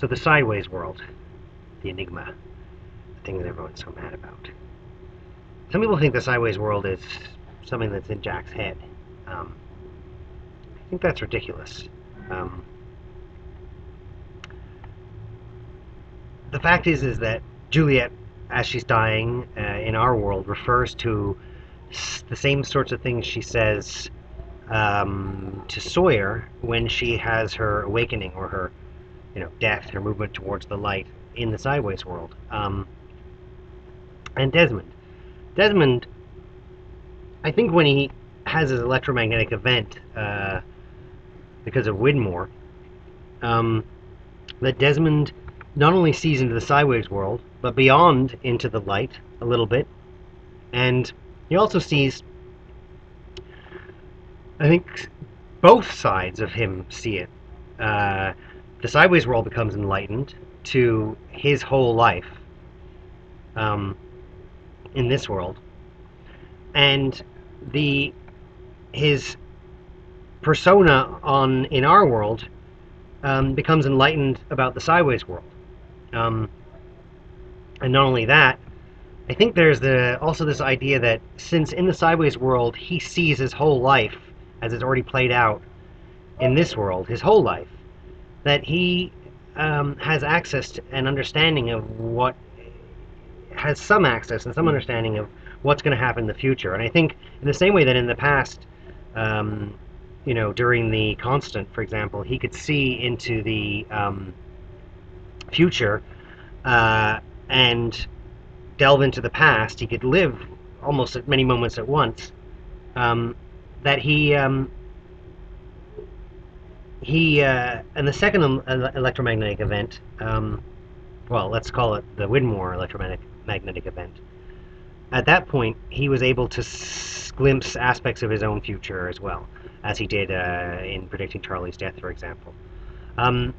So the sideways world, the enigma, the thing that everyone's so mad about. Some people think the sideways world is something that's in Jack's head. I think that's ridiculous. Um, the fact is that Juliet, as she's dying in our world, refers to the same sorts of things she says to Sawyer when she has her awakening or her, death, her movement towards the light in the sideways world. And Desmond, I think when he has his electromagnetic event because of Widmore, that Desmond not only sees into the sideways world, but beyond into the light a little bit, and he also sees, I think, both sides of him see it. The sideways world becomes enlightened to his whole life um, in this world, and his persona in our world becomes enlightened about the sideways world. And not only that, I think there's also this idea that since in the sideways world he sees his whole life as it's already played out in this world, his whole life, that he has access to an understanding of has some access and some understanding of what's going to happen in the future. And I think in the same way that in the past, during the Constant, for example, he could see into the future and delve into the past. He could live almost at many moments at once. That he and the second electromagnetic event, well, let's call it the Widmore electromagnetic event. At that point, he was able to glimpse aspects of his own future as well, as he did in predicting Charlie's death, for example. And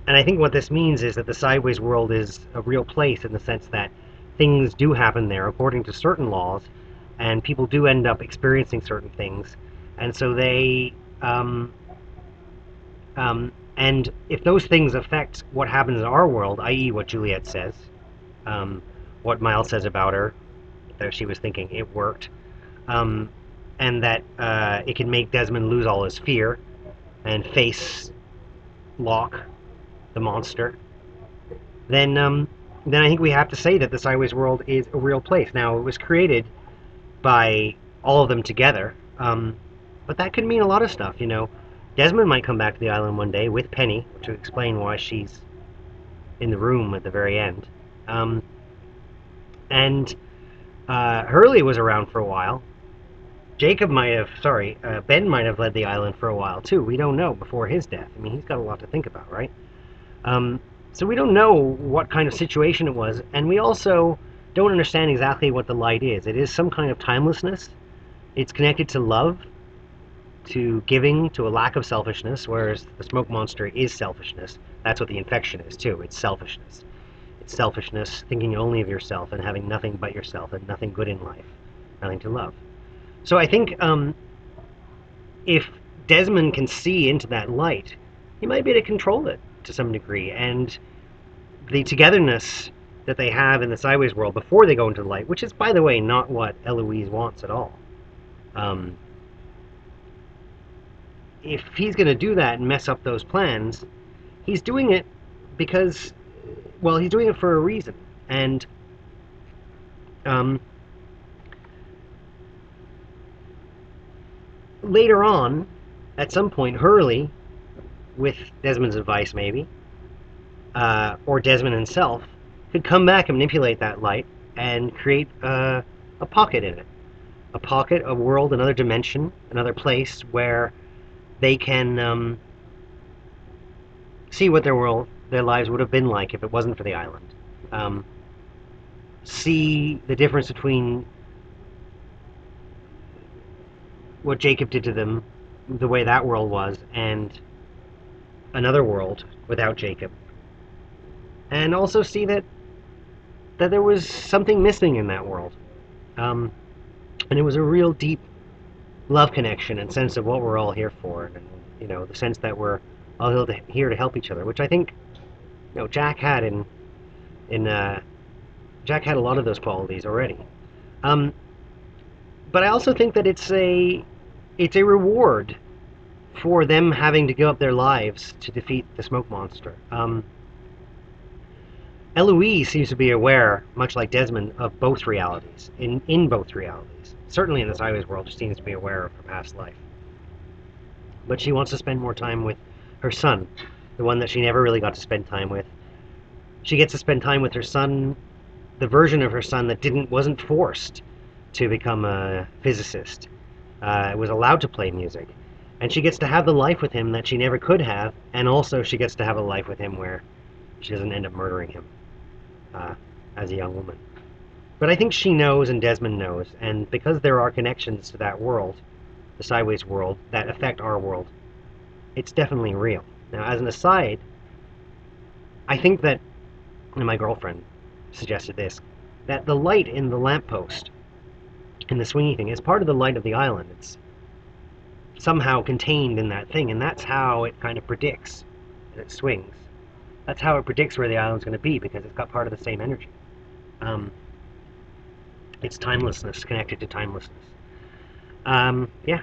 I think what this means is that the sideways world is a real place in the sense that things do happen there according to certain laws, and people do end up experiencing certain things, and so they and if those things affect what happens in our world, i.e. what Juliet says, what Miles says about her, that she was thinking it worked, and that it can make Desmond lose all his fear and face Locke, the monster, then I think we have to say that the sideways world is a real place. Now, it was created by all of them together, but that could mean a lot of stuff, Desmond might come back to the island one day with Penny to explain why she's in the room at the very end. And Hurley was around for a while. Ben might have led the island for a while too. We don't know before his death. I mean, he's got a lot to think about, right? So we don't know what kind of situation it was, and we also don't understand exactly what the light is. It is some kind of timelessness. It's connected to love, to giving, to a lack of selfishness, whereas the smoke monster is selfishness. That's what the infection is too. It's selfishness. It's selfishness, thinking only of yourself and having nothing but yourself and nothing good in life, nothing to love. So I think if Desmond can see into that light, he might be able to control it to some degree. And the togetherness that they have in the sideways world before they go into the light, which is, by the way, not what Eloise wants at all. If he's going to do that and mess up those plans, he's doing it because, well, he's doing it for a reason. And later on, at some point, Hurley, with Desmond's advice maybe, or Desmond himself, could come back and manipulate that light and create a pocket in it. A pocket, a world, another dimension, another place where they can see what their lives would have been like if it wasn't for the island. See the difference between what Jacob did to them, the way that world was, and another world without Jacob. And also see that there was something missing in that world. And it was a real deep love connection and sense of what we're all here for, and the sense that we're all here to help each other, which I think No, Jack had in Jack had a lot of those qualities already. Um, but I also think that it's a reward for them having to give up their lives to defeat the smoke monster. Eloise seems to be aware, much like Desmond, of both realities. In both realities, certainly in the Sideways world, she seems to be aware of her past life. But she wants to spend more time with her son, the one that she never really got to spend time with. She gets to spend time with her son, the version of her son that wasn't forced to become a physicist. Was allowed to play music, and she gets to have the life with him that she never could have, and also she gets to have a life with him where she doesn't end up murdering him uh, as a young woman. But I think she knows and Desmond knows, and because there are connections to that world, the Sideways world, that affect our world, it's definitely real. Now, as an aside, I think that, and my girlfriend suggested this, that the light in the lamppost in the swingy thing is part of the light of the island. It's somehow contained in that thing, and that's how it kind of predicts as it swings. That's how it predicts where the island's going to be, because it's got part of the same energy. Um, it's timelessness connected to timelessness. Yeah,